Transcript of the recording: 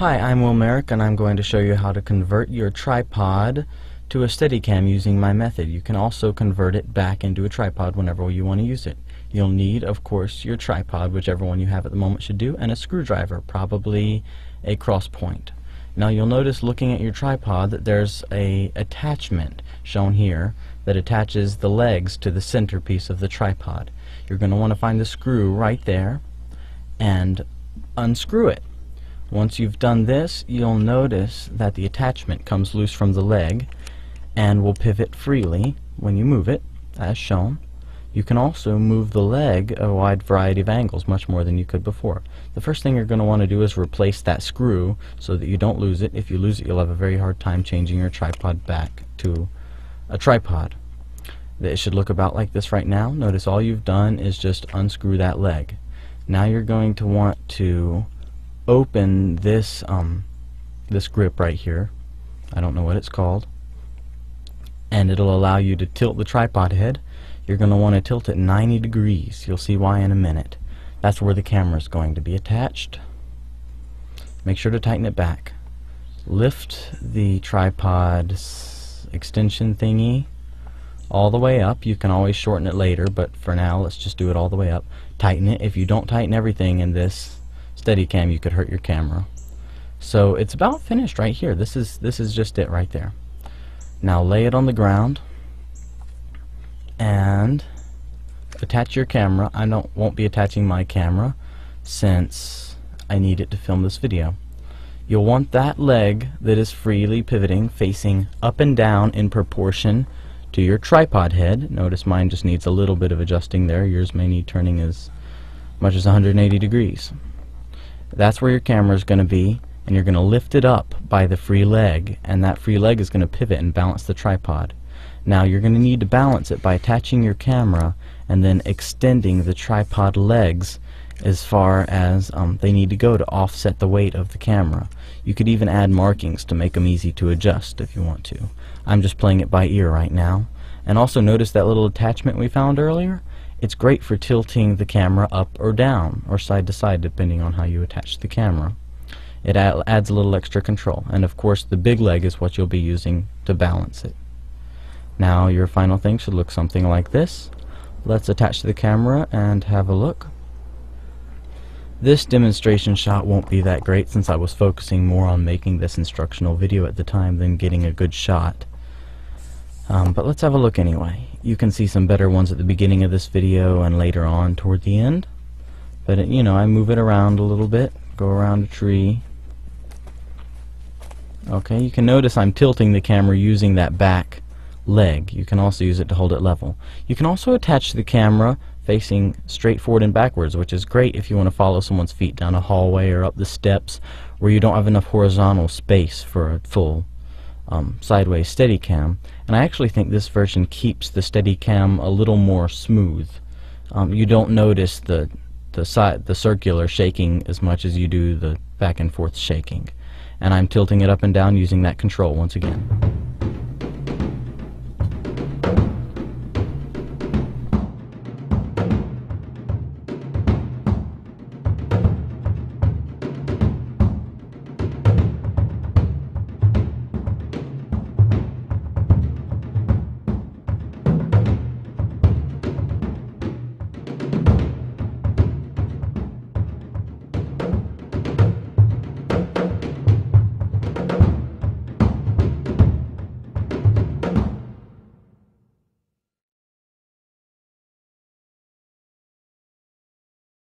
Hi, I'm Will Merrick, and I'm going to show you how to convert your tripod to a steadicam using my method. You can also convert it back into a tripod whenever you want to use it. You'll need, of course, your tripod, whichever one you have at the moment should do, and a screwdriver, probably a cross point. Now you'll notice looking at your tripod that there's a attachment shown here that attaches the legs to the centerpiece of the tripod. You're going to want to find the screw right there and unscrew it. Once you've done this, you'll notice that the attachment comes loose from the leg and will pivot freely when you move it, as shown. You can also move the leg a wide variety of angles, much more than you could before. The first thing you're going to want to do is replace that screw so that you don't lose it. If you lose it, you'll have a very hard time changing your tripod back to a tripod. It should look about like this right now. Notice all you've done is just unscrew that leg. Now you're going to want to open this this grip right here. I don't know what it's called, and it'll allow you to tilt the tripod head. You're going to want to tilt it 90 degrees. You'll see why in a minute. That's where the camera is going to be attached. Make sure to tighten it back. Lift the tripod extension thingy all the way up. You can always shorten it later, but for now let's just do it all the way up. Tighten it. If you don't tighten everything in this Steadicam, you could hurt your camera. So it's about finished right here. This is just it right there. Now lay it on the ground and attach your camera. I won't be attaching my camera since I need it to film this video. You'll want that leg that is freely pivoting facing up and down in proportion to your tripod head. Notice mine just needs a little bit of adjusting there. Yours may need turning as much as 180 degrees. That's where your camera is going to be, and you're going to lift it up by the free leg, and that free leg is going to pivot and balance the tripod. Now you're going to need to balance it by attaching your camera and then extending the tripod legs as far as they need to go to offset the weight of the camera. You could even add markings to make them easy to adjust if you want to. I'm just playing it by ear right now. And also notice that little attachment we found earlier? It's great for tilting the camera up or down, or side to side, depending on how you attach the camera. It adds a little extra control, and of course the big leg is what you'll be using to balance it. Now your final thing should look something like this. Let's attach to the camera and have a look. This demonstration shot won't be that great since I was focusing more on making this instructional video at the time than getting a good shot. But let's have a look anyway. You can see some better ones at the beginning of this video and later on toward the end. But you know, I move it around a little bit, go around a tree. Okay, you can notice I'm tilting the camera using that back leg. You can also use it to hold it level. You can also attach the camera facing straight forward and backwards, which is great if you want to follow someone's feet down a hallway or up the steps where you don't have enough horizontal space for a full sideways Steadicam. And I actually think this version keeps the Steadicam a little more smooth. You don't notice the circular shaking as much as you do the back and forth shaking. And I'm tilting it up and down using that control once again.